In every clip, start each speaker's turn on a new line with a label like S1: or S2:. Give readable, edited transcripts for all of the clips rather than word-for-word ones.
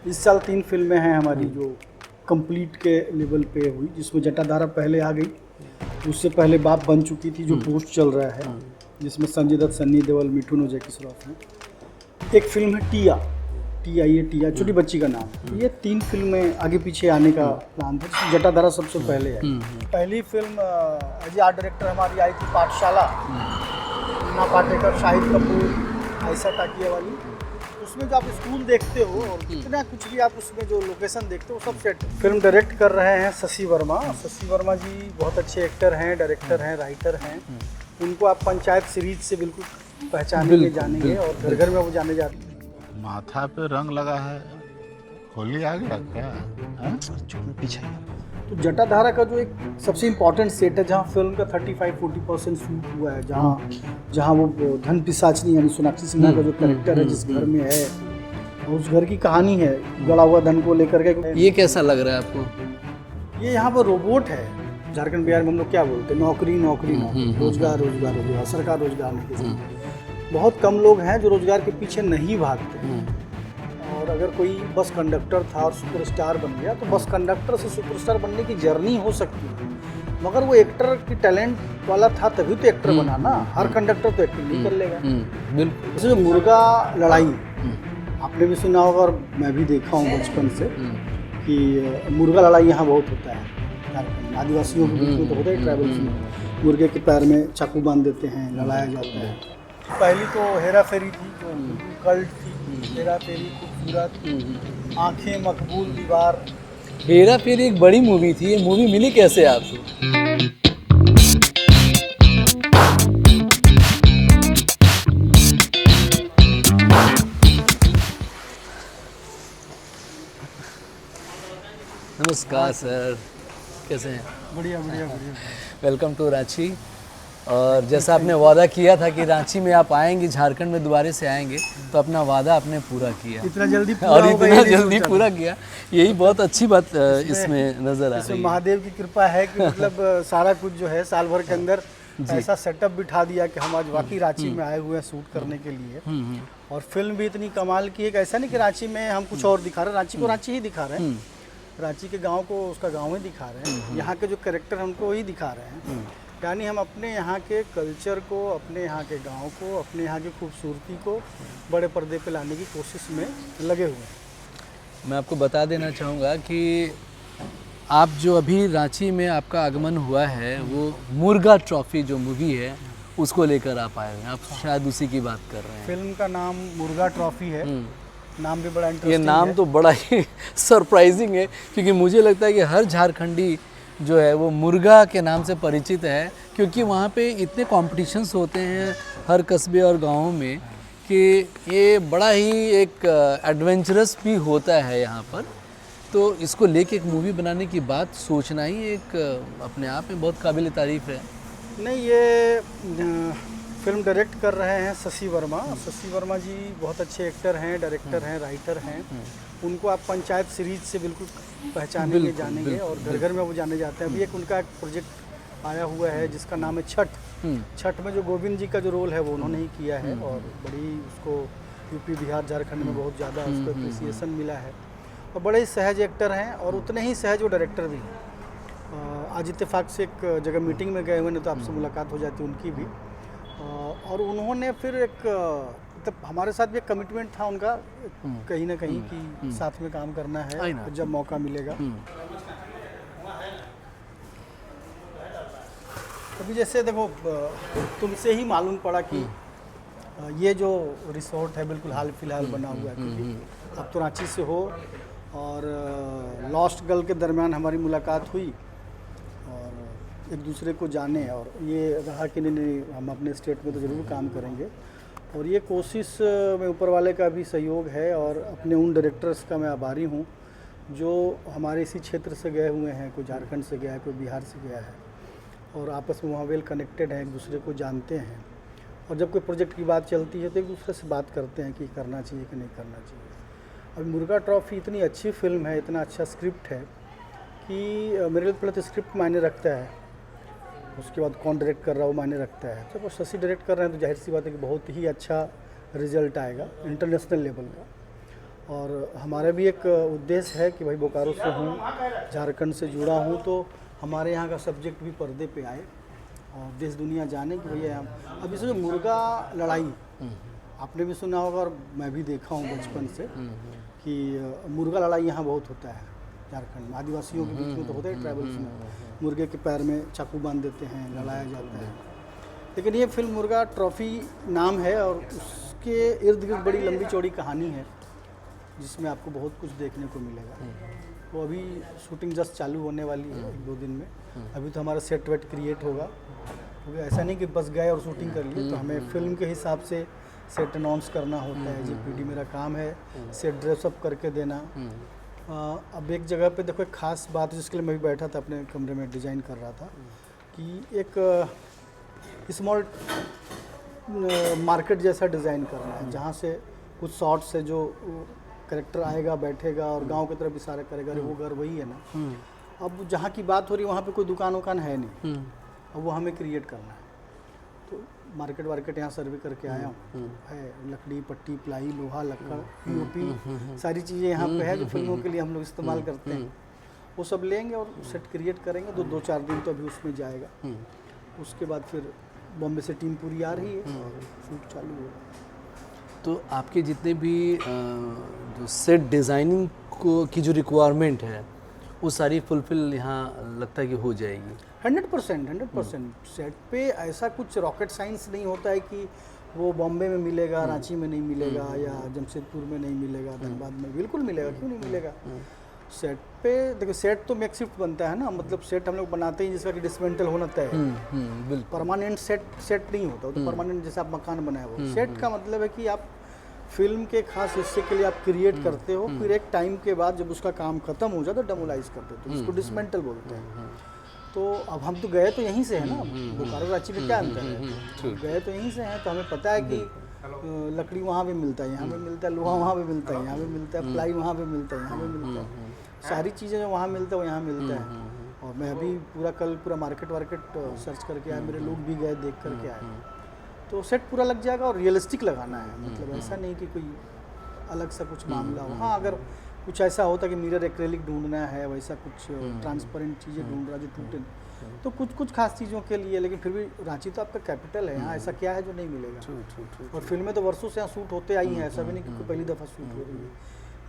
S1: इस साल 3 फिल्में हैं हमारी जो कंप्लीट के लेवल पे हुई, जिसमें जटाधारा पहले आ गई। उससे पहले बाप बन चुकी थी जो पोस्ट चल रहा है, जिसमें संजय दत्त, सन्नी देओल, मिठुन और जैकी श्रॉफ हैं। एक फिल्म है टिया, टिया छोटी बच्ची का नाम। ये 3 फिल्में आगे पीछे आने का प्लान था। जटाधारा सबसे पहले है। पहली फिल्म एज आर्ट डायरेक्टर हमारी आई थी पाठशाला, मीना पाटेकर, शाहिद कपूर, आयशा टाकिया वाली। उसमें जो आप स्कूल देखते हो और कितना कुछ भी आप उसमें जो लोकेशन देखते हो सब सेट। फिल्म डायरेक्ट कर रहे हैं शशि वर्मा। शशि वर्मा जी बहुत अच्छे एक्टर हैं, डायरेक्टर हैं, राइटर हैं। उनको आप पंचायत सीरीज से बिल्कुल पहचानेंगे, जानेंगे और घर घर में वो जाने जाते हैं।
S2: माथा पे रंग लगा है, होली आ गया क्या?
S1: पीछे तो जटाधारा का जो एक सबसे इम्पोर्टेंट सेट है, जहाँ फिल्म का 35-40% शूट हुआ है, जहाँ वो धन पिशाचनी यानी सोनाक्षी सिन्हा का जो कैरेक्टर है जिस घर में है, और उस घर की कहानी है गड़ा हुआ धन को लेकर के।
S3: ये कैसा लग रहा है आपको?
S1: ये यहाँ पर रोबोट है। झारखंड बिहार में हम लोग क्या बोलते हैं, नौकरी नौकरी नौकरी, रोजगार रोजगार रोजगार, सरकार रोजगार नहीं देती। बहुत कम लोग हैं जो रोजगार के पीछे नहीं भागते। और अगर कोई बस कंडक्टर था और सुपरस्टार बन गया, तो बस कंडक्टर से सुपरस्टार बनने की जर्नी हो सकती है, मगर वो एक्टर की टैलेंट वाला था तभी तो एक्टर बना ना। हर कंडक्टर तो एक्टिंग नहीं कर लेगा।
S3: बिल्कुल।
S1: जैसे जो मुर्गा लड़ाई आपने भी सुना होगा और मैं भी देखा हूँ बचपन से कि मुर्गा लड़ाई यहाँ बहुत होता है। झारखंड आदिवासियों के बीच में तो होता है ट्राइबल्स में। मुर्गे के पैर में चाकू बांध देते हैं, लड़ाया जाता है। पहली तो हेरा फेरी थी जो कल्ट थी। हेरा फेरी खूबसूरत, आंखें मकबूल, दीवार।
S3: हेरा फेरी एक बड़ी मूवी थी, ये मूवी मिली कैसे आपको? नमस्कार सर, कैसे हैं?
S1: बढ़िया बढ़िया बढ़िया।
S3: Welcome to Ranchi. और जैसा आपने वादा किया था कि रांची में आप आएंगे, झारखंड में दोबारा से आएंगे, तो अपना वादा आपने पूरा किया।
S1: इतना जल्दी पूरा
S3: और
S1: होगा
S3: इतना
S1: ये नहीं
S3: जल्दी
S1: सोचा
S3: पूरा
S1: था।
S3: किया, यही बहुत अच्छी बात इसमें नजर आ
S1: इसमें
S3: रही है।
S1: महादेव की कृपा है कि मतलब सारा कुछ जो है साल भर के अंदर ऐसा सेटअप बिठा दिया कि हम आज वाकई रांची में आए हुए हैं शूट करने के लिए। और फिल्म भी इतनी कमाल की है कि ऐसा नहीं कि रांची में हम कुछ और दिखा रहे हैं, रांची को रांची ही दिखा रहे हैं, रांची के गांव को उसका गांव ही दिखा रहे हैं, यहाँ के जो कैरेक्टर हैं उनको वही दिखा रहे हैं। यानी हम अपने यहाँ के कल्चर को, अपने यहाँ के गांव को, अपने यहाँ की खूबसूरती को बड़े पर्दे पे लाने की कोशिश में लगे हुए हैं।
S3: मैं आपको बता देना चाहूँगा कि आप जो अभी रांची में आपका आगमन हुआ है, वो मुर्गा ट्रॉफी जो मूवी है उसको लेकर आप आए हैं। आप शायद उसी की बात कर रहे हैं।
S1: फिल्म का नाम मुर्गा ट्रॉफी है। नाम भी बड़ा
S3: ये
S1: इंटरेस्टिंग
S3: नाम
S1: है।
S3: तो बड़ा ही सरप्राइजिंग है, क्योंकि मुझे लगता है कि हर झारखंडी जो है वो मुर्गा के नाम से परिचित है, क्योंकि वहाँ पे इतने कॉम्पिटिशन्स होते हैं हर कस्बे और गाँव में कि ये बड़ा ही एक एडवेंचरस भी होता है यहाँ पर। तो इसको लेके एक मूवी बनाने की बात सोचना ही एक अपने आप में बहुत काबिल तारीफ़ है।
S1: नहीं, ये फिल्म डायरेक्ट कर रहे हैं शशि वर्मा। शशि वर्मा जी बहुत अच्छे एक्टर हैं, डायरेक्टर हैं, राइटर हैं। उनको आप पंचायत सीरीज से बिल्कुल पहचानेंगे, जानेंगे और घर घर में वो जाने जाते हैं। अभी एक उनका एक प्रोजेक्ट आया हुआ है जिसका नाम है छठ। छठ में जो गोविंद जी का जो रोल है वो उन्होंने ही किया है और बड़ी उसको यूपी, बिहार, झारखंड में बहुत ज़्यादा उसको अप्रिसिएशन मिला है। और बड़े ही सहज एक्टर हैं और उतने ही सहज वो डायरेक्टर भी हैं। आज इत्तेफाक से एक जगह मीटिंग में गए हुए ने तो आपसे मुलाकात हो जाती उनकी भी। और उन्होंने फिर एक मतलब हमारे साथ भी एक कमिटमेंट था उनका कहीं ना कहीं कि साथ में काम करना है जब मौका मिलेगा। अभी जैसे देखो, तुमसे ही मालूम पड़ा कि ये जो रिसोर्ट है बिल्कुल हाल फिलहाल बना हुआ है, क्योंकि अब तो रांची से हो और लॉस्ट गर्ल के दरमियान हमारी मुलाकात हुई और एक दूसरे को जाने, और ये रहा कि नहीं हम अपने स्टेट में तो ज़रूर काम करेंगे। और ये कोशिश में ऊपर वाले का भी सहयोग है और अपने उन डायरेक्टर्स का मैं आभारी हूँ जो हमारे इसी क्षेत्र से गए हुए हैं। कोई झारखंड से गया है, कोई बिहार से गया है और आपस में वहाँ वेल कनेक्टेड हैं, एक दूसरे को जानते हैं। और जब कोई प्रोजेक्ट की बात चलती है तो एक दूसरे से बात करते हैं कि करना चाहिए कि नहीं करना चाहिए। अब मुर्गा ट्रॉफी इतनी अच्छी फिल्म है, इतना अच्छा स्क्रिप्ट है कि मेरे लिए पहले तो स्क्रिप्ट मायने रखता है, उसके बाद कौन डायरेक्ट कर रहा है वो मायने रखता है। जब वो शशि डायरेक्ट कर रहे हैं तो जाहिर सी बात है कि बहुत ही अच्छा रिजल्ट आएगा इंटरनेशनल लेवल का। और हमारा भी एक उद्देश्य है कि भाई बोकारो से हूँ, झारखंड से जुड़ा हूँ, तो हमारे यहाँ का सब्जेक्ट भी पर्दे पे आए और देश दुनिया जाने कि भैया हम अब इसे जो मुर्गा लड़ाई आपने भी सुना होगा और मैं भी देखा हूँ बचपन से कि मुर्गा लड़ाई यहाँ बहुत होता है झारखंड में। आदिवासियों के बीच में तो होता है ट्राइबल्स में, मुर्गे के पैर में चाकू बांध देते हैं, लड़ाया जाता है। लेकिन ये फिल्म मुर्गा ट्रॉफी नाम है और उसके इर्द गिर्द बड़ी लंबी चौड़ी कहानी है जिसमें आपको बहुत कुछ देखने को मिलेगा। वो अभी शूटिंग जस्ट चालू होने वाली है 1-2 दिन में। अभी तो हमारा सेट वेट क्रिएट होगा, क्योंकि ऐसा नहीं कि बस गए और शूटिंग कर लिए, तो हमें फिल्म के हिसाब से सेट अनाउंस करना होता है। JPD मेरा काम है सेट ड्रेसअप करके देना। अब एक जगह पे देखो एक ख़ास बात जिसके लिए मैं भी बैठा था अपने कमरे में डिज़ाइन कर रहा था कि एक स्मॉल मार्केट जैसा डिज़ाइन करना है जहाँ से कुछ शॉट्स है जो करेक्टर आएगा बैठेगा और गांव की तरफ इशारा करेगा, अरे वो घर वही है ना। अब जहाँ की बात हो रही है वहाँ पे कोई दुकान वुकान है नहीं, अब वो हमें क्रिएट करना है। तो मार्केट वार्केट यहाँ सर्वे करके आया हूँ, है लकड़ी पट्टी प्लाई लोहा लक्कड़ POP सारी चीज़ें यहाँ पे है जो फिल्मों के लिए हम लोग इस्तेमाल करते हैं। वो सब लेंगे और सेट क्रिएट करेंगे। 2-4 दिन तो अभी उसमें जाएगा। उसके बाद फिर बॉम्बे से टीम पूरी आ रही है और शूट चालू होगा।
S3: तो आपके जितने भी जो सेट डिज़ाइनिंग को की जो रिक्वायरमेंट है वो सारी फुलफिल यहाँ लगता है कि हो जाएगी।
S1: 100% सेट पे ऐसा कुछ रॉकेट साइंस नहीं होता है कि वो बॉम्बे में मिलेगा, रांची में नहीं मिलेगा या जमशेदपुर में नहीं मिलेगा, धनबाद में बिल्कुल मिलेगा, क्यों नहीं मिलेगा। सेट पे देखो, सेट तो मेकशिफ्ट बनता है ना, मतलब सेट हम लोग बनाते हैं जिसका कि डिसमेंटल होना तय है। परमानेंट सेट नहीं होता, तो परमानेंट जैसे आप मकान बनाए हो। सेट का मतलब है कि आप फिल्म के खास हिस्से के लिए आप क्रिएट करते हो, फिर एक टाइम के बाद जब उसका काम खत्म हो जाए तो डेमोलाइज कर देते हो, उसको डिसमेंटल बोलते हैं। तो अब हम तो गए तो यहीं से है ना, बोकारो रांची में क्या अंतर है, गए तो यहीं से हैं, तो हमें पता है कि लकड़ी वहाँ पे मिलता है, यहाँ पे मिलता है, लोहा वहाँ पे मिलता है, यहाँ पे मिलता है, प्लाई वहाँ पे मिलता है, यहाँ पे मिलता है, सारी चीज़ें जो वहाँ मिलता है वो यहाँ मिलता है। और मैं अभी कल पूरा मार्केट सर्च करके आया, मेरे लोग भी गए देख करके आए, तो सेट पूरा लग जाएगा। और रियलिस्टिक लगाना है, मतलब ऐसा नहीं कि कोई अलग सा कुछ मामला हो। हाँ, अगर कुछ ऐसा होता कि मिरर एक्रेलिक ढूंढना है, वैसा कुछ ट्रांसपेरेंट चीज़ें ढूंढ रहा जो टूटे, तो कुछ खास चीज़ों के लिए। लेकिन फिर भी रांची तो आपका कैपिटल है, यहाँ ऐसा क्या है जो नहीं मिलेगा। और फिल्में तो वर्षों से यहाँ शूट होते आई हैं, ऐसा भी नहीं कि पहली दफ़ा शूट हो रही है।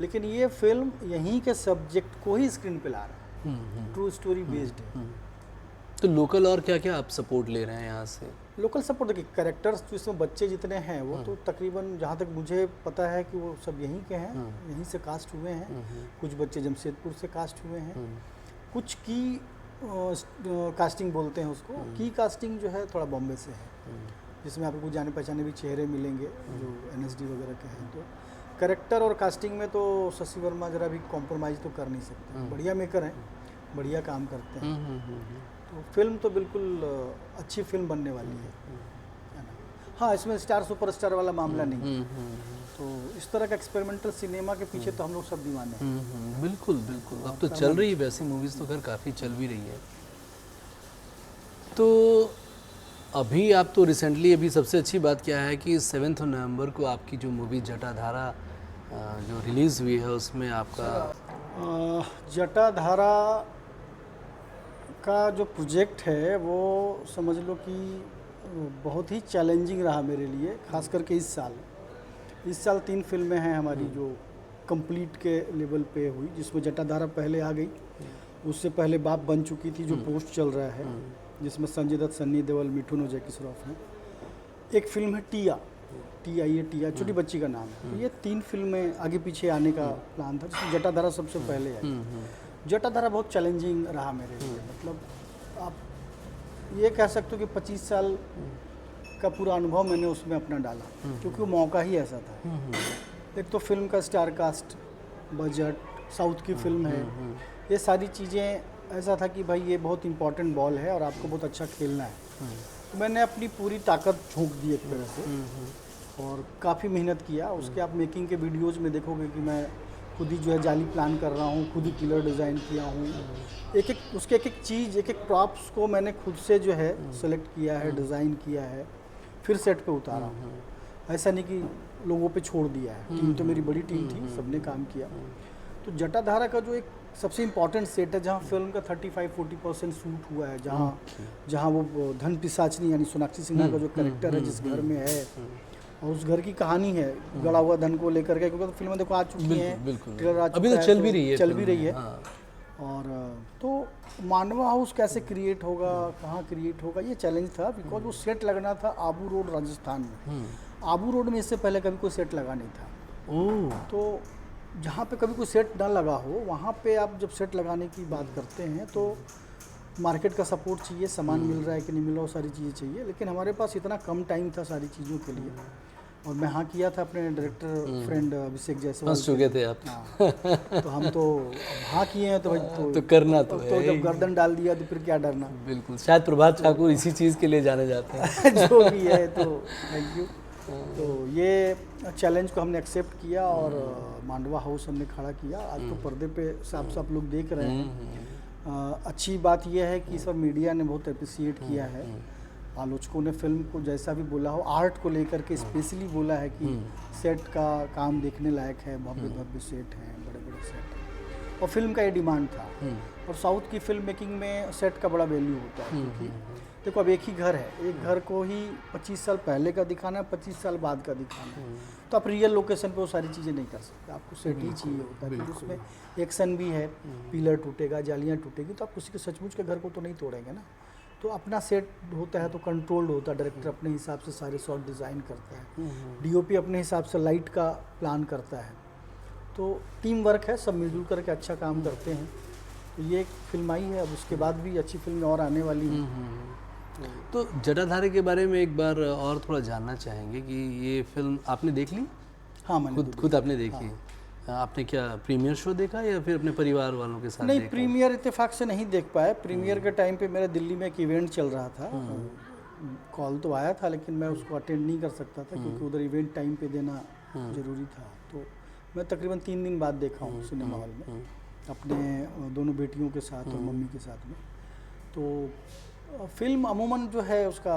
S1: लेकिन ये फिल्म यहीं के सब्जेक्ट को ही स्क्रीन पे ला रहा है, ट्रू स्टोरी बेस्ड है।
S3: तो लोकल और क्या क्या आप सपोर्ट ले रहे हैं यहाँ से?
S1: लोकल सपोर्ट देखिए, कैरेक्टर्स जो इसमें बच्चे जितने हैं वो तो तकरीबन जहाँ तक मुझे पता है कि वो सब यहीं के हैं, यहीं से कास्ट हुए हैं। कुछ बच्चे जमशेदपुर से कास्ट हुए हैं, कुछ की कास्टिंग बोलते हैं उसको, की कास्टिंग जो है थोड़ा बॉम्बे से है, जिसमें आपको कुछ जाने पहचाने भी चेहरे मिलेंगे जो NSD वगैरह के हैं। तो कैरेक्टर और कास्टिंग में तो शशि वर्मा जरा भी कॉम्प्रोमाइज़ तो कर नहीं सकते, बढ़िया मेकर हैं, बढ़िया काम करते हैं। तो फिल्म तो बिल्कुल अच्छी फिल्म बनने वाली है ना। हाँ, इसमें स्टार सुपरस्टार वाला मामला नहीं, तो इस तरह का एक्सपेरिमेंटल सिनेमा के पीछे तो हम लोग सब दीवाने हैं।
S3: बिल्कुल बिल्कुल। अब तो चल रही है वैसी मूवीज़, तो खैर काफ़ी चल भी रही है। तो अभी आप तो रिसेंटली, अभी सबसे अच्छी बात क्या है कि 7 नवंबर को आपकी जो मूवी जटाधारा जो रिलीज़ हुई है उसमें आपका
S1: जटाधारा का जो प्रोजेक्ट है वो समझ लो कि बहुत ही चैलेंजिंग रहा मेरे लिए, खास करके इस साल 3 फिल्में हैं हमारी जो कंप्लीट के लेवल पे हुई, जिसमें जटाधारा पहले आ गई, उससे पहले बाप बन चुकी थी जो पोस्ट चल रहा है, जिसमें संजय दत्त, सन्नी देओल, मिठुन और जैकी श्रॉफ हैं। एक फिल्म है टिया, छोटी बच्ची का नाम है। तो ये 3 फिल्में आगे पीछे आने का प्लान था, जिसमें जटाधारा सबसे पहले आई। जटाधारा बहुत चैलेंजिंग रहा मेरे लिए, मतलब आप ये कह सकते हो कि 25 साल का पूरा अनुभव मैंने उसमें अपना डाला, क्योंकि वो मौका ही ऐसा था। एक तो फिल्म का स्टार कास्ट, बजट, साउथ की फिल्म है, ये सारी चीज़ें ऐसा था कि भाई ये बहुत इंपॉर्टेंट बॉल है और आपको बहुत अच्छा खेलना है। तो मैंने अपनी पूरी ताकत झोंक दी एक तरह से और काफ़ी मेहनत किया। उसके आप मेकिंग के वीडियोज़ में देखोगे कि मैं खुद ही जो है जाली प्लान कर रहा हूँ, खुद ही किलर डिज़ाइन किया हूँ, उसके एक चीज़, एक प्रॉप्स को मैंने खुद से जो है सेलेक्ट किया है, डिज़ाइन किया है, फिर सेट पे उतारा हूँ। ऐसा नहीं कि लोगों पे छोड़ दिया है। टीम तो मेरी बड़ी टीम थी, सबने काम किया। तो जटाधारा का जो एक सबसे इम्पोर्टेंट सेट है, जहाँ फिल्म का 35-40% शूट हुआ है, जहाँ वो धन पिशाचनी यानी सोनाक्षी सिन्हा का जो कैरेक्टर है जिस घर में है, और उस घर की कहानी है गड़ा हुआ धन को लेकर के, क्योंकि तो फिल्में देखो आ चुकी हैं,
S3: बिल्कुल
S1: ट्रेलर आ
S3: अभी
S1: चुका
S3: तो
S1: है,
S3: चल भी रही है,
S1: चल भी रही है।
S3: हाँ।
S1: और तो मांडवा हाउस कैसे क्रिएट होगा, कहाँ क्रिएट होगा, ये चैलेंज था, बिकॉज वो सेट लगना था आबू रोड राजस्थान में। आबू रोड में इससे पहले कभी कोई सेट लगा नहीं था।
S3: ओह,
S1: तो जहाँ पे कभी कोई सेट ना लगा हो, वहाँ पे आप जब सेट लगाने की बात करते हैं तो मार्केट का सपोर्ट चाहिए, सामान मिल रहा है कि नहीं मिल रहा, वो सारी चीज़ें चाहिए। लेकिन हमारे पास इतना कम टाइम था सारी चीज़ों के लिए, और मैं हाँ किया था अपने डायरेक्टर फ्रेंड अभिषेक जायसवाल
S3: फंस चुके थे आप।
S1: हाँ, तो हम तो हाँ किए हैं, तो भाई
S3: तो करना तो
S1: तो जब गर्दन डाल दिया तो फिर क्या डरना।
S3: बिल्कुल, शायद प्रभात ठाकुर इसी चीज़ के लिए जाने जाते हैं।
S1: जो भी है, तो थैंक यू। तो ये चैलेंज को हमने एक्सेप्ट किया और मांडवा हाउस हमने खड़ा किया। आज तो पर्दे पे साफ साफ लोग देख रहे हैं। अच्छी बात यह है कि इस पर मीडिया ने बहुत अप्रिसिएट किया है। आलोचकों ने फिल्म को जैसा भी बोला हो, आर्ट को लेकर के स्पेशली बोला है कि सेट का काम देखने लायक है, भव्य भव्य सेट हैं, बड़े बड़े सेट हैं, और फिल्म का ये डिमांड था। और साउथ की फिल्म मेकिंग में सेट का बड़ा वैल्यू होता है, क्योंकि देखो अब एक ही घर है, एक घर को ही 25 साल पहले का दिखाना है, 25 साल बाद का दिखाना है, तो आप रियल लोकेशन पे वो सारी चीज़ें नहीं कर सकते, आपको सेट ही चाहिए होता है। फिर उसमें एक्शन भी है, पिलर टूटेगा, जालियाँ टूटेगी, तो आप किसी के सचमुच के घर को तो नहीं तोड़ेंगे ना। तो अपना सेट होता है तो कंट्रोल्ड होता है, डायरेक्टर अपने हिसाब से सारे शॉट डिज़ाइन करता है, डीओपी अपने हिसाब से लाइट का प्लान करता है। तो टीम वर्क है, सब मिलजुल करके अच्छा काम करते हैं। तो ये एक फिल्म आई है, अब उसके बाद भी अच्छी फिल्म और आने वाली है।
S3: तो जटाधारी के बारे में एक बार और थोड़ा जानना चाहेंगे कि ये फिल्म आपने देख ली?
S1: हाँ, मैंने
S3: खुद आपने देखी? आपने क्या प्रीमियर शो देखा या फिर अपने परिवार वालों के साथ
S1: नहीं,
S3: देखा?
S1: प्रीमियर इत्तेफाक से नहीं देख पाए। प्रीमियर के टाइम पे मेरे दिल्ली में एक इवेंट चल रहा था, कॉल तो आया था लेकिन मैं उसको अटेंड नहीं कर सकता था, क्योंकि उधर इवेंट टाइम पे देना ज़रूरी था। तो मैं तकरीबन 3 दिन बाद देखा हूँ सिनेमा हॉल में, अपने दोनों बेटियों के साथ और मम्मी के साथ में। तो फिल्म अमूमन जो है उसका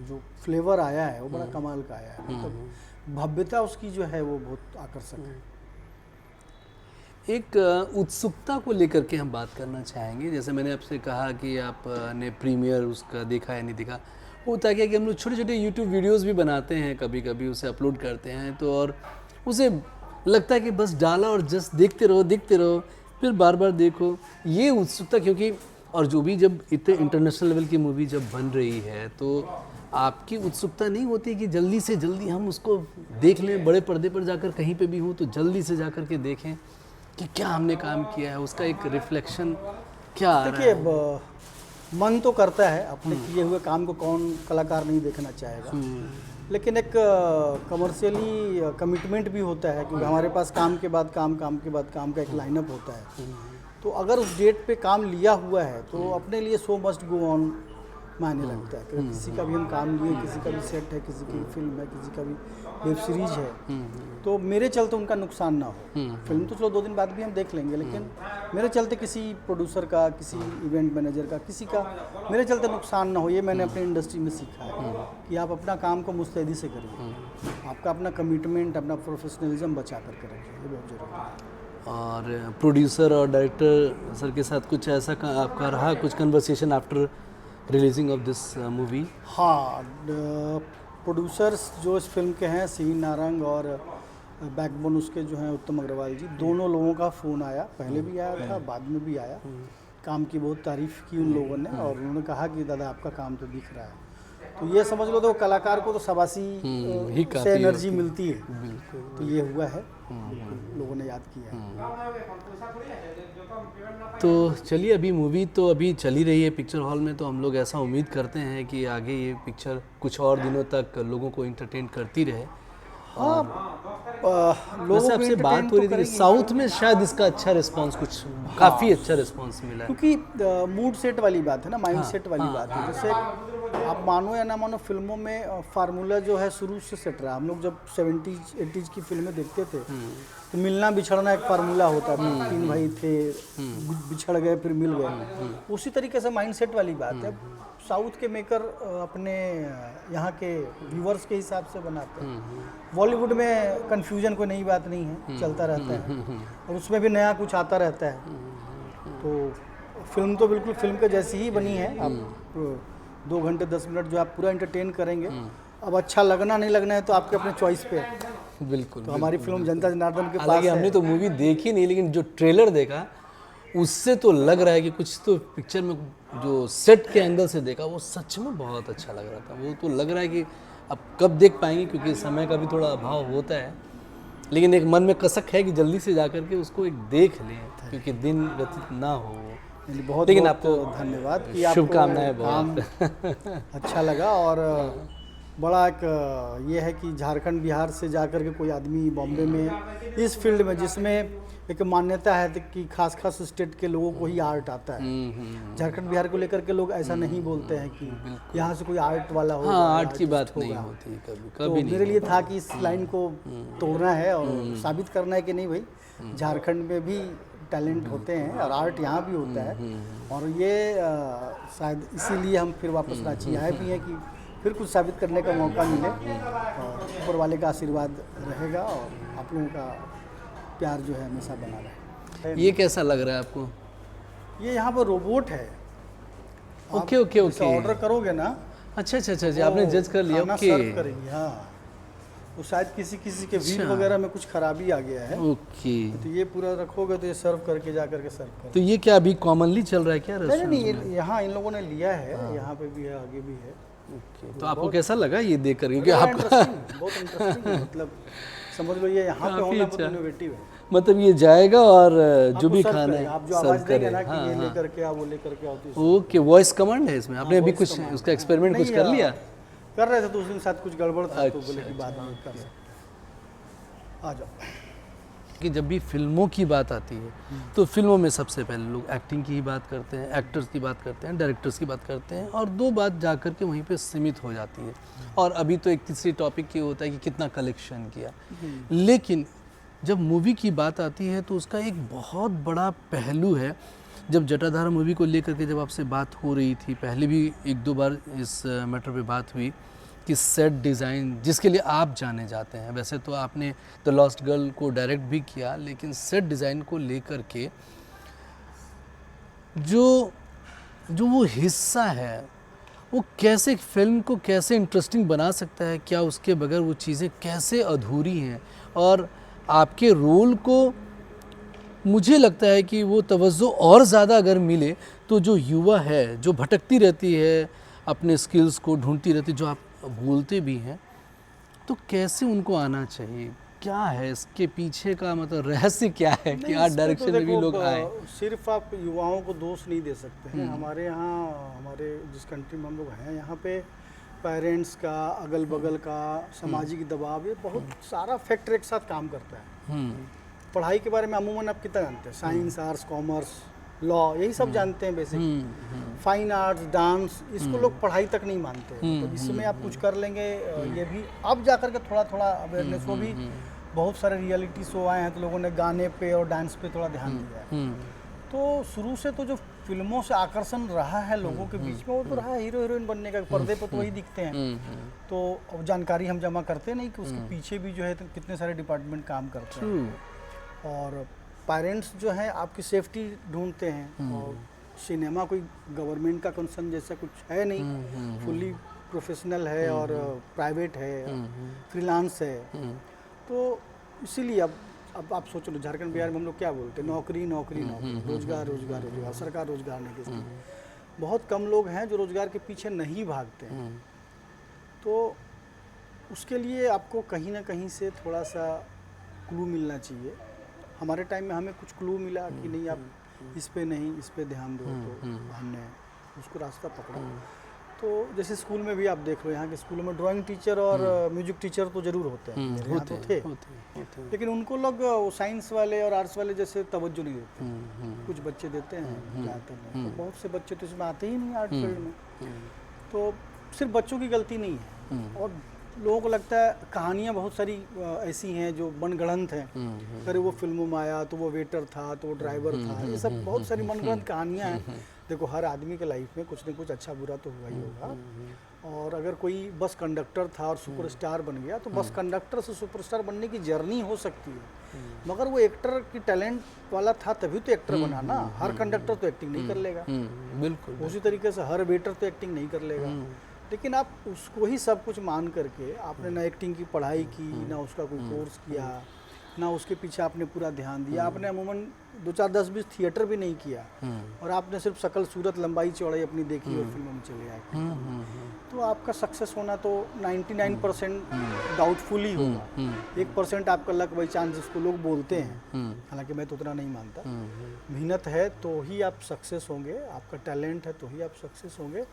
S1: जो फ्लेवर आया है वो बड़ा कमाल का आया है, मतलब भव्यता उसकी जो है वो बहुत आकर्षक है।
S3: एक उत्सुकता को लेकर के हम बात करना चाहेंगे। जैसे मैंने आपसे कहा कि आपने प्रीमियर उसका देखा या नहीं देखा, होता क्या कि हम लोग छोटे छोटे यूट्यूब वीडियोस भी बनाते हैं, कभी कभी उसे अपलोड करते हैं, तो और उसे लगता है कि बस डाला और जस्ट देखते रहो, फिर बार बार देखो। ये उत्सुकता, क्योंकि और जो भी जब इतने इंटरनेशनल लेवल की मूवी जब बन रही है, तो आपकी उत्सुकता नहीं होती कि जल्दी से जल्दी हम उसको देख लें, बड़े पर्दे पर जाकर कहीं पे भी हो तो जल्दी से जाकर के देखें कि क्या हमने काम किया है, उसका एक रिफ्लेक्शन क्या आ रहा है?
S1: देखिए, मन तो करता है, अपने किए हुए काम को कौन कलाकार नहीं देखना चाहेगा, लेकिन एक कमर्शियली कमिटमेंट भी होता है, क्योंकि हमारे पास काम के बाद काम का एक लाइनअप होता है। तो अगर उस डेट पे काम लिया हुआ है तो अपने लिए सो मस्ट गो ऑन मायने लगता है। किसी का भी हम काम लिए, किसी का भी सेट है, किसी की फिल्म है, किसी का भी वेब सीरीज है, तो मेरे चलते उनका नुकसान ना हो। फिल्म तो चलो 2 दिन बाद भी हम देख लेंगे, लेकिन मेरे चलते किसी प्रोड्यूसर का, किसी इवेंट मैनेजर का, किसी का मेरे चलते नुकसान ना हो। ये मैंने अपनी इंडस्ट्री में सीखा है कि आप अपना काम को मुस्तैदी से करिए, आपका अपना कमिटमेंट, अपना प्रोफेशनलिज्म बचा करके रखिए, ये बहुत ज़रूरी है।
S3: और प्रोड्यूसर और डायरेक्टर सर के साथ कुछ ऐसा आपका रहा, कुछ conversation after releasing of this movie?
S1: हाँ, प्रोड्यूसर्स जो इस फिल्म के हैं, सीवी नारंग और बैकबोन उसके जो हैं उत्तम अग्रवाल जी, दोनों लोगों का फ़ोन आया, पहले भी आया था, बाद में भी आया। काम की बहुत तारीफ़ की उन लोगों ने, और उन्होंने कहा कि दादा आपका काम तो दिख रहा है। तो ये समझ लो, तो कलाकार को तो शाबाशी से एनर्जी मिलती है, तो ये हुआ है, लोगों ने याद किया है।
S3: तो चलिए, अभी मूवी तो अभी चली रही है पिक्चर हॉल में, तो हम लोग ऐसा उम्मीद करते हैं कि आगे ये पिक्चर कुछ और दिनों तक लोगों को इंटरटेन करती रहे।
S1: हाँ,
S3: वैसे आपसे बात हो रही थी कि साउथ में शायद इसका अच्छा रिस्पांस, कुछ काफ़ी अच्छा रिस्पांस मिला है,
S1: क्योंकि मूड सेट वाली बात है ना, माइंड सेट वाली बात है। जैसे आप मानो या ना मानो, फिल्मों में फार्मूला जो है शुरू से सेट रहा। हम लोग जब 70s 80s की फिल्में देखते थे तो मिलना बिछड़ना एक फार्मूला होता था, 3 भाई थे, बिछड़ गए फिर मिल गए, उसी तरीके से माइंडसेट वाली बात है। साउथ के मेकर अपने यहाँ के व्यूअर्स के हिसाब से बनाते हैं। बॉलीवुड में कन्फ्यूजन कोई नई बात नहीं है, चलता रहता है और उसमें भी नया कुछ आता रहता है। तो फिल्म तो बिल्कुल फिल्म के जैसी ही बनी है। आप 2 घंटे 10 मिनट जो आप पूरा एंटरटेन करेंगे। अब अच्छा लगना नहीं लगना है तो आपके अपने चॉइस पे है।
S3: बिल्कुल।
S1: तो हमारी फिल्म जनता जनार्दन के पास
S3: हालांकि
S1: है।
S3: हमने तो मूवी देखी नहीं, लेकिन जो ट्रेलर देखा उससे तो लग रहा है कि कुछ तो पिक्चर में जो सेट के एंगल से देखा वो सच में बहुत अच्छा लग रहा था। वो तो लग रहा है कि अब कब देख पाएंगे, क्योंकि समय का भी थोड़ा अभाव होता है, लेकिन एक मन में कसक है कि जल्दी से जा करके उसको एक देख लें, क्योंकि दिन व्यतीत ना हो।
S1: बहुत
S3: लेकिन
S1: बहुत
S3: आपको
S1: धन्यवाद कि आपको
S3: शुभकामनाएं
S1: काम
S3: बहुत।
S1: अच्छा लगा। और बड़ा एक ये है कि झारखंड बिहार से जाकर के कोई आदमी बॉम्बे में इस फील्ड में, जिसमें एक मान्यता है कि खास खास स्टेट के लोगों को ही आर्ट आता है, झारखंड बिहार को लेकर के लोग ऐसा नहीं बोलते हैं कि यहाँ से कोई आर्ट वाला हो।
S3: हाँ, आर्ट की बात नहीं होती कभी
S1: तो
S3: कभी नहीं।
S1: मेरे लिए था कि इस लाइन को तोड़ना है और साबित करना है कि नहीं भाई, झारखंड में भी टैलेंट होते हैं और आर्ट यहाँ भी होता है। और ये शायद इसीलिए हम फिर वापस रांची आए भी हैं कि फिर कुछ साबित करने का मौका मिले। और ऊपर वाले का आशीर्वाद रहेगा और आप लोगों का प्यार जो है हमेशा बना रहे।
S3: ये कैसा लग रहा है आपको?
S1: ये यहाँ पर रोबोट है।
S3: Okay okay okay.
S1: ऑर्डर करोगे ना,
S3: अच्छा अच्छा अच्छा, आपने जज कर लिया।
S1: खाना
S3: ओके
S1: सर्व करेंगे। हाँ, तो शायद किसी के व्हील वगैरह में कुछ खराबी आ गया है।
S3: ओके।
S1: तो ये पूरा रखोगे तो ये सर्व करके जा करके सर्व कर।
S3: तो ये क्या अभी कॉमनली चल रहा है क्या
S1: नहीं
S3: रेस्टोरेंट?
S1: नहीं, यहाँ इन लोगों ने लिया है, यहाँ पे भी है, आगे भी है।
S3: तो आपको कैसा लगा ये देख कर? क्योंकि
S1: बड़ा
S3: आप
S1: इंटरेस्टिंग, बहुत इंटरेस्टिंग है। मतलब समझ लो ये यहाँ पे
S3: काफी
S1: होना बहुत
S3: अच्छा।
S1: इनोवेटिव है।
S3: मतलब ये जाएगा और जो
S1: आपको
S3: भी
S1: सर्व
S3: खाना
S1: करेगा,
S3: है
S1: आप जो आवाज
S3: सर्व
S1: देंगे
S3: करे।
S1: ना कि
S3: हाँ
S1: ये
S3: हाँ।
S1: लेकर के आओ, वो लेकर के आओ, तो इसमें
S3: ओके, वॉइस कमांड है इसमें? आपने अभी
S1: voice
S3: कुछ
S1: command
S3: उसका
S1: है।
S3: एक्सपेरिमेंट कुछ
S1: नहीं,
S3: कर लिया?
S1: कर रहे थे तो उस दिन साथ कुछ गड़बड़ था, तो
S3: अच्छा,
S1: बोले कि बाद में कर सकते। आ जाओ।
S3: कि जब भी फिल्मों की बात आती है तो फिल्मों में सबसे पहले लोग एक्टिंग की ही बात करते हैं, एक्टर्स की बात करते हैं, डायरेक्टर्स की बात करते हैं, और 2 बात जा कर के वहीं पे सीमित हो जाती है। और अभी तो एक तीसरी टॉपिक ये होता है कि कितना कलेक्शन किया। लेकिन जब मूवी की बात आती है तो उसका एक बहुत बड़ा पहलू है। जब जटाधारा मूवी को लेकर के जब आपसे बात हो रही थी, पहले भी 1-2 बार इस मैटर पे बात हुई कि सेट डिज़ाइन जिसके लिए आप जाने जाते हैं, वैसे तो आपने द लॉस्ट गर्ल को डायरेक्ट भी किया, लेकिन सेट डिज़ाइन को लेकर के जो वो हिस्सा है, वो कैसे फिल्म को कैसे इंटरेस्टिंग बना सकता है, क्या उसके बगैर वो चीज़ें कैसे अधूरी हैं। और आपके रोल को मुझे लगता है कि वो तवज्जो और ज़्यादा अगर मिले तो जो युवा है, जो भटकती रहती है, अपने स्किल्स को ढूंढती रहती, जो आप भूलते भी हैं, तो कैसे उनको आना चाहिए? क्या है इसके पीछे का मतलब रहस्य क्या है कि आज डायरेक्शन में भी लोग आए?
S1: सिर्फ आप युवाओं को दोष नहीं दे सकते हैं। हमारे यहाँ, हमारे जिस कंट्री में हम लोग हैं, यहाँ पे पेरेंट्स का, अगल बगल का सामाजिक दबाव, ये बहुत सारा फैक्टर एक साथ काम करता है। पढ़ाई के बारे में अमूमन आप कितना जानते हैं? साइंस, आर्ट्स, कॉमर्स, लॉ, यही सब जानते हैं बेसिक। फाइन आर्ट्स, डांस, इसको लोग पढ़ाई तक नहीं मानते। तो इसमें आप कुछ कर लेंगे, ये भी अब जाकर के थोड़ा थोड़ा अवेयरनेस हो भी। बहुत सारे रियलिटी शो आए हैं तो लोगों ने गाने पे और डांस पे थोड़ा ध्यान दिया है। तो शुरू से तो जो फिल्मों से आकर्षण रहा है लोगों के बीच में, वो तो रहा है हीरो हीरोइन बनने का। पर्दे पर तो वही दिखते हैं। तो अब जानकारी हम जमा करते नहीं कि उसके पीछे भी जो है तो कितने सारे डिपार्टमेंट काम करते हैं। और पेरेंट्स जो हैं आपकी सेफ्टी ढूंढते हैं। और सिनेमा कोई गवर्नमेंट का कंसर्न जैसा कुछ है नहीं, फुल्ली प्रोफेशनल है और प्राइवेट है, फ्रीलांस है। तो इसीलिए अब आप सोच लो, झारखंड बिहार में हम लोग क्या बोलते हैं? नौकरी नौकरी नौकरी, रोजगार रोजगार रोजगार, सरकार रोजगार नहीं देती। बहुत कम लोग हैं जो रोजगार के पीछे नहीं भागते हैं। तो उसके लिए आपको कहीं ना कहीं से थोड़ा सा क्लू मिलना चाहिए। हमारे टाइम में हमें कुछ क्लू मिला कि नहीं, आप इस पे नहीं, इस पे ध्यान दो। तो हमने उसको रास्ता पकड़ा। तो जैसे स्कूल में भी आप देख लो, यहाँ के स्कूलों में ड्राइंग टीचर और म्यूजिक टीचर तो जरूर होते हैं, मेरे यहाँ तो थे। लेकिन उनको लोग साइंस वाले और आर्ट्स वाले जैसे तवज्जो नहीं देते। कुछ बच्चे देते हैं, ज़्यादातर नहीं। तो बहुत से बच्चे तो इसमें आते ही नहीं आर्ट फील्ड में। तो सिर्फ बच्चों की गलती नहीं है, और लोगों को लगता है कहानियाँ बहुत सारी ऐसी हैं जो मनगढ़ंत हैं। अरे वो फिल्मों में आया तो वो वेटर था, तो वो ड्राइवर था, ये सब बहुत सारी मनगढ़ंत कहानियाँ हैं। देखो हर आदमी के लाइफ में कुछ न कुछ अच्छा बुरा तो हुआ ही होगा, और अगर कोई बस कंडक्टर था और सुपरस्टार बन गया तो बस कंडक्टर से सुपरस्टार बनने की जर्नी हो सकती है, मगर वो एक्टर की टैलेंट वाला था तभी तो एक्टर बना ना। हर कंडक्टर तो एक्टिंग नहीं कर लेगा,
S3: बिल्कुल।
S1: उसी तरीके से हर वेटर तो एक्टिंग नहीं कर लेगा। लेकिन आप उसको ही सब कुछ मान करके आपने ना एक्टिंग की पढ़ाई की, ना उसका कोई कोर्स किया, ना उसके पीछे आपने पूरा ध्यान दिया, आपने अमूमन 2 4 10 20 थिएटर भी नहीं किया, और आपने सिर्फ शकल सूरत लंबाई चौड़ाई अपनी देखी और फिल्मों में चले आए, तो आपका सक्सेस होना तो 99% डाउटफुल ही होगा। 1% आपका लक बाई चांस जिसको लोग बोलते हैं, हालांकि मैं तो उतना नहीं मानता। मेहनत है तो ही आप सक्सेस होंगे, आपका टैलेंट है तो ही आप सक्सेस होंगे,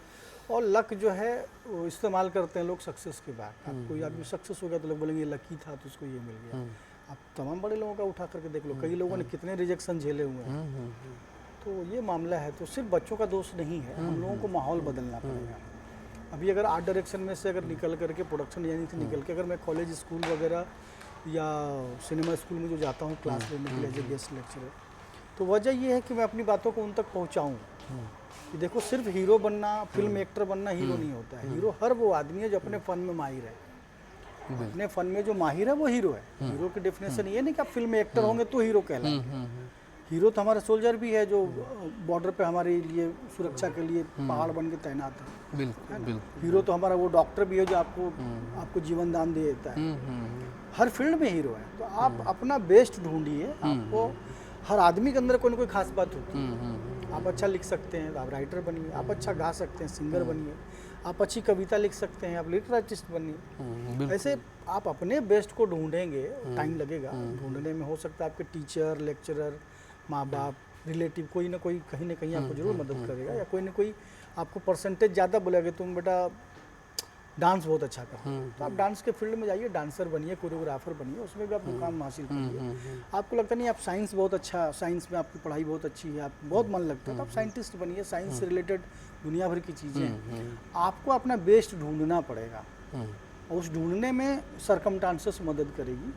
S1: और लक जो है वो इस्तेमाल करते हैं लोग सक्सेस के बाद। आप कोई आदमी सक्सेस हो गया तो लोग बोलेंगे लकी था तो उसको ये मिल गया। आप तमाम बड़े लोगों का उठा करके देख लो, कई लोगों ने कितने रिजेक्शन झेले हुए हैं। तो ये मामला है, तो सिर्फ बच्चों का दोष नहीं है, हम लोगों को माहौल बदलना पड़ेगा। अभी अगर आर्ट डायरेक्शन में से अगर निकल करके, प्रोडक्शन डिजाइनिंग से निकल के, अगर मैं कॉलेज स्कूल वगैरह या सिनेमा स्कूल में जो जाता हूँ क्लास लेने के लिए एज ए गेस्ट लेक्चरर, तो वजह ये है कि मैं अपनी बातों को उन तक पहुँचाऊँ कि देखो सिर्फ हीरो बनना, फिल्म एक्टर बनना हीरो नहीं होता है। हीरो हर वो आदमी है जो अपने फ़न में माहिर है, अपने फ़न में जो माहिर है वो हीरो है। हीरो की डेफिनेशन ये नहीं कि आप फिल्म एक्टर होंगे तो हीरो कहलाएंगे। हीरो तो हमारा सोल्जर भी है जो बॉर्डर पे हमारे लिए सुरक्षा के लिए पहाड़ बन के तैनात है।
S3: बिल्कुल बिल्कुल।
S1: हीरो तो हमारा वो डॉक्टर भी है जो आपको जीवन दान दे देता है। हर फील्ड में हीरो है, तो आप अपना बेस्ट ढूंढिए। आपको हर आदमी के अंदर कोई ना कोई खास बात होती है। आप अच्छा लिख सकते हैं, आप राइटर बनिए। आप अच्छा गा सकते हैं, सिंगर बनिए। आप अच्छी कविता लिख सकते हैं, आप लिटरेचर आर्टिस्ट बनिए। ऐसे आप अपने बेस्ट को ढूंढेंगे, टाइम लगेगा ढूंढने में। हो सकता है आपके टीचर, लेक्चरर, माँ बाप, रिलेटिव कोई ना कोई कहीं ना कहीं आपको जरूर मदद करेगा, या कोई ना कोई आपको परसेंटेज ज़्यादा बोलेगा तुम बेटा डांस बहुत अच्छा करते हो, तो आप डांस के फील्ड में जाइए, डांसर बनिए, कोरियोग्राफर बनिए, उसमें भी आप मुकाम हासिल करिए। आपको लगता नहीं आप साइंस बहुत अच्छा, साइंस में आपकी पढ़ाई बहुत अच्छी है, आप बहुत मन लगता है, तो आप साइंटिस्ट बनिए। साइंस से रिलेटेड दुनिया भर की चीज़ें हैं। आपको अपना बेस्ट ढूंढना पड़ेगा, और उस ढूंढने में सरकमस्टांसेस मदद करेगी।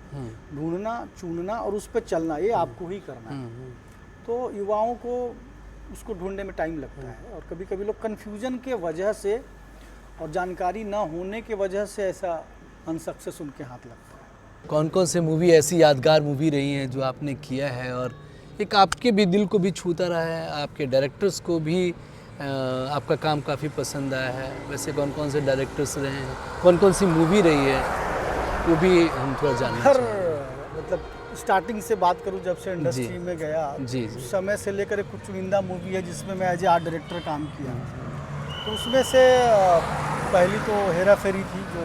S1: ढूंढना, चुनना और उस पर चलना, ये आपको ही करना है। तो युवाओं को उसको ढूंढने में टाइम लगता है, और कभी कभी लोग कन्फ्यूजन के वजह से और जानकारी ना होने की वजह से ऐसा अनसक्सेस उनके हाथ लगता है।
S3: कौन कौन से मूवी ऐसी यादगार मूवी रही हैं जो आपने किया है और एक आपके भी दिल को भी छूता रहा है, आपके डायरेक्टर्स को भी आपका काम काफ़ी पसंद आया है? वैसे कौन कौन से डायरेक्टर्स रहे हैं, कौन कौन सी मूवी रही है, वो भी हम थोड़ा जानना चाहेंगे।
S1: मतलब स्टार्टिंग से बात करूं, जब से इंडस्ट्री में गया
S3: जी,
S1: उस समय से लेकर कुछ चुनिंदा मूवी है जिसमें मैं एज ए आर्ट डायरेक्टर काम किया। तो उसमें से पहली तो हेरा फेरी थी, जो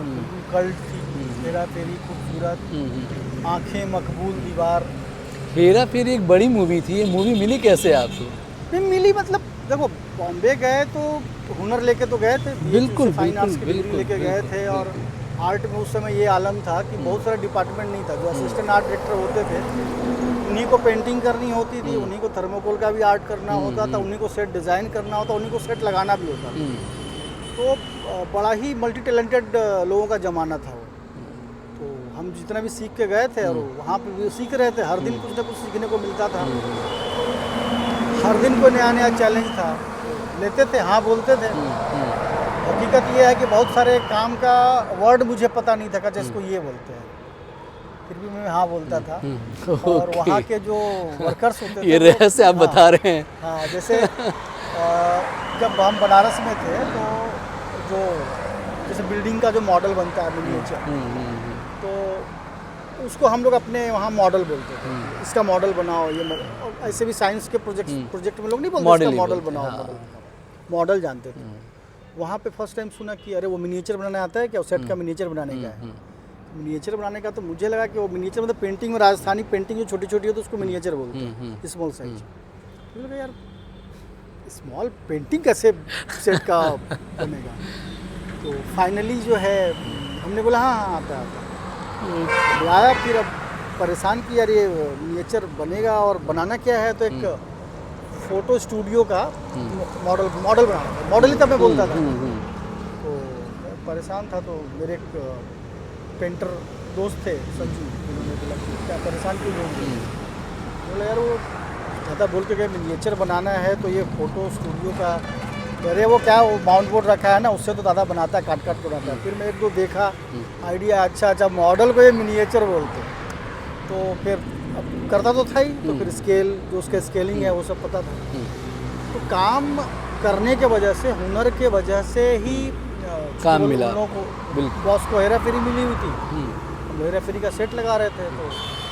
S1: कल्ट थी। हेरा फेरी, खूबसूरत, आंखें, मकबूल, दीवार।
S3: हेरा फेरी एक बड़ी मूवी थी, ये मूवी मिली कैसे आपको?
S1: नहीं मिली, मतलब देखो बॉम्बे गए तो हुनर लेके तो गए थे,
S3: बिल्कुल
S1: फाइन आर्ट्स की डिग्री
S3: बिल्कुल
S1: लेके गए थे। और आर्ट में उस समय ये आलम था कि बहुत सारा डिपार्टमेंट नहीं था। जो असिस्टेंट आर्ट डायरेक्टर होते थे उन्हीं को पेंटिंग करनी होती थी, उन्हीं को थर्मोकोल का भी आर्ट करना होता था, उन्हीं को सेट डिज़ाइन करना होता, उन्हीं को सेट लगाना भी होता था। तो बड़ा ही मल्टी टैलेंटेड लोगों का ज़माना था वो। तो हम जितना भी सीख के गए थे और वहाँ पे भी सीख रहे थे, हर दिन कुछ ना कुछ सीखने को मिलता था, हर दिन कोई नया नया चैलेंज था। लेते थे, हाँ बोलते थे। हकीकत ये है कि बहुत सारे काम का वर्ड मुझे पता नहीं था कि इसको ये बोलते हैं, फिर भी मैं हाँ बोलता था। और वहाँ के जो वर्कर्स होते थे,
S3: ये रहस्य आप बता रहे हैं।
S1: हाँ, जैसे जब हम बनारस में थे तो जो जैसे बिल्डिंग का जो मॉडल बनता है मिनिएचर, तो उसको हम लोग अपने वहाँ मॉडल बोलते थे। इसका मॉडल बनाओ, ये ऐसे भी साइंस के प्रोजेक्ट में लोग नहीं बोलते इसका मॉडल बनाओ, मॉडल जानते थे। वहाँ पे फर्स्ट टाइम सुना कि अरे वो मिनिएचर बनाना आता है क्या, सेट का मिनिएचर बनाने का है। मिनिएचर बनाने का तो मुझे लगा कि वो मिनिएचर मतलब पेंटिंग में, राजस्थानी पेंटिंग जो छोटी छोटी है तो उसको मिनिएचर बोलते हैं, स्मॉल साइज। मुझे लगा यार स्मॉल पेंटिंग कैसे सेट का बनेगा। तो फाइनली जो है हमने बोला हाँ आता बुलाया, फिर अब परेशान किया, यार ये मिनिएचर बनेगा और बनाना क्या है। तो एक फोटो स्टूडियो का मॉडल बनाना था, मॉडल ही तब मैं बोलता था। तो परेशान था तो मेरे एक पेंटर दोस्त थे संजू, उन्होंने बोला कि क्या परेशान क्यों बोल रहे हो? बोले यार वो ज़्यादा बोल के गए मिनिएचर बनाना है तो ये फ़ोटो स्टूडियो का, अरे वो क्या वो माउंट बोर्ड रखा है ना, उससे तो दादा बनाता है, काट काट के बनाता है। फिर मैं एक दो देखा आइडिया, अच्छा मॉडल को ये मिनिएचर बोलते, तो फिर अब करता तो था ही, तो फिर स्केल जो उसका स्केलिंग है वो सब पता था। तो काम करने के वजह से, हुनर के वजह से ही
S3: काम मिला।
S1: उन लोगों को,
S3: बिल्कुल।
S1: बॉस को हेरा फेरी मिली हुई थी, हम हेरा फेरी का सेट लगा रहे थे, तो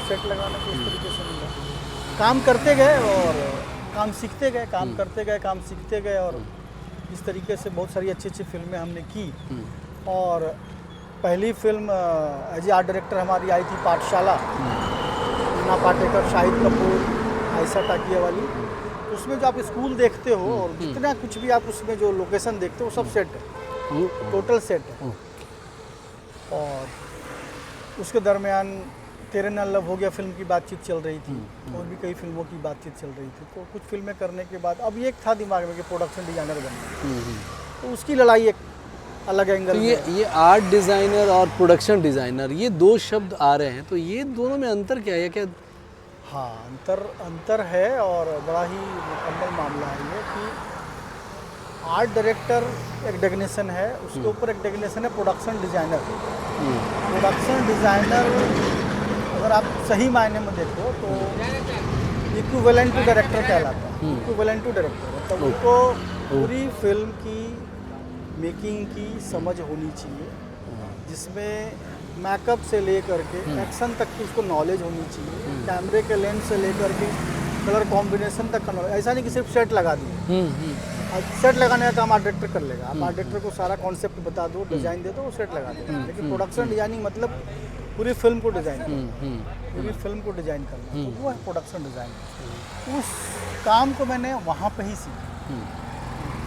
S1: सेट लगाने को इस तरीके से मिला। काम करते गए और काम सीखते गए, काम करते गए, काम सीखते गए, और इस तरीके से बहुत सारी अच्छी अच्छी फिल्में हमने की। और पहली film as a art director हमारी आई थी पाठशाला, मीना पाटेकर, शाहिद कपूर, आयशा टाकिया वाली। उसमें जो आप स्कूल देखते हो और जितना कुछ भी आप उसमें जो लोकेशन देखते हो, वो सब सेट है, टोटल सेट है। और उसके दरमियान तेरे नाल लव हो गया फिल्म की बातचीत चल रही थी, और भी कई फिल्मों की बातचीत चल रही थी। तो कुछ फिल्में करने के बाद अब एक था दिमाग में कि प्रोडक्शन डिजाइनर बनना, तो उसकी लड़ाई एक अलग एंगल
S3: तो
S1: में।
S3: ये आर्ट डिज़ाइनर और प्रोडक्शन डिज़ाइनर, ये दो शब्द आ रहे हैं, तो ये दोनों में अंतर क्या है? क्या
S1: हाँ, अंतर है, और बड़ा ही मुकम्मल मामला है ये कि आर्ट डायरेक्टर एक डेफिनेशन है, उसके ऊपर एक डेफिनेशन है प्रोडक्शन डिज़ाइनर। प्रोडक्शन डिज़ाइनर अगर आप सही मायने में देखो तो इक्विवेलेंट टू डायरेक्टर कहलाता है। इक्विवेलेंट टू डायरेक्टर मतलब उनको पूरी फिल्म की मेकिंग की समझ होनी चाहिए, जिसमें मेकअप से लेकर के एक्शन तक की उसको नॉलेज होनी चाहिए, कैमरे के लेंस से लेकर के कलर कॉम्बिनेशन तक का नॉलेज। ऐसा नहीं कि सिर्फ सेट लगा दिए, सेट लगाने का काम आर्ट डायरेक्टर कर लेगा। आप आर्ट डायरेक्टर को सारा कॉन्सेप्ट बता दो, डिज़ाइन दे दो, वो सेट लगा देगा। लेकिन प्रोडक्शन डिजाइनिंग मतलब पूरी फिल्म को डिज़ाइन करना, पूरी फिल्म को डिज़ाइन करना, तो वो है प्रोडक्शन डिज़ाइन। उस काम को मैंने वहाँ पे ही सीखा,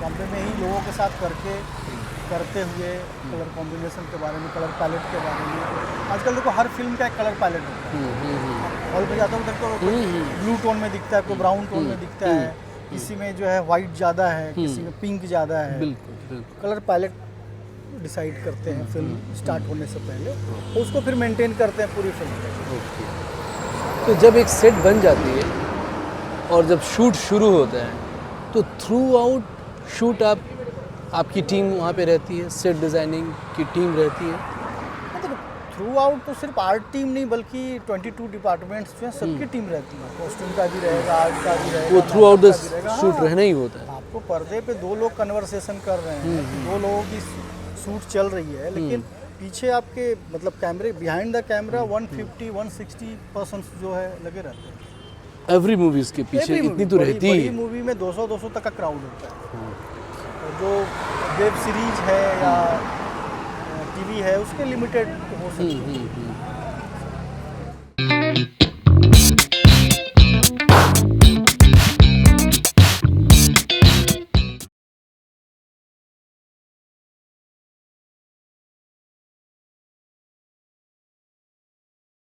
S1: बॉम्बे में ही लोगों के साथ करते हुए कलर कॉम्बिनेशन के बारे में, कलर पैलेट के बारे में। आजकल देखो हर फिल्म का एक कलर पैलेट होता है। हॉल में जाता हूँ तो ब्लू टोन में दिखता है, कोई ब्राउन टोन में दिखता है, किसी में जो है वाइट ज़्यादा है, किसी में पिंक ज़्यादा है।
S3: बिल्कुल।
S1: कलर पैलेट डिसाइड करते हैं फिल्म स्टार्ट होने से पहले, तो उसको फिर मेंटेन करते हैं पूरी फिल्म।
S3: तो जब एक सेट बन जाती है और जब शूट शुरू होता है, तो थ्रू आउट शूट आपकी टीम वहाँ पे रहती है, सेट डिज़ाइनिंग की टीम रहती है?
S1: मतलब थ्रू आउट तो सिर्फ आर्ट टीम नहीं, बल्कि 22 डिपार्टमेंट्स जो हैं सबकी टीम रहती है। कॉस्ट्यूम का भी रहेगा, आर्ट का भी रहेगा,
S3: वो थ्रू आउट द शूट
S1: हाँ।
S3: रहना ही होता है।
S1: आपको पर्दे पे दो लोग कन्वर्सेशन कर रहे हैं, दो लोगों की शूट चल रही है, लेकिन पीछे आपके मतलब कैमरे बिहाइंड द कैमरा 150-160 पर्सन जो है लगे रहते हैं।
S3: एवरी मूवीज़ के पीछे इतनी तो रहती ही
S1: बड़ी
S3: है।
S1: मूवी में 200 तक का क्राउड होता है। और जो वेब सीरीज है या टीवी है उसके लिमिटेड हो सकती है।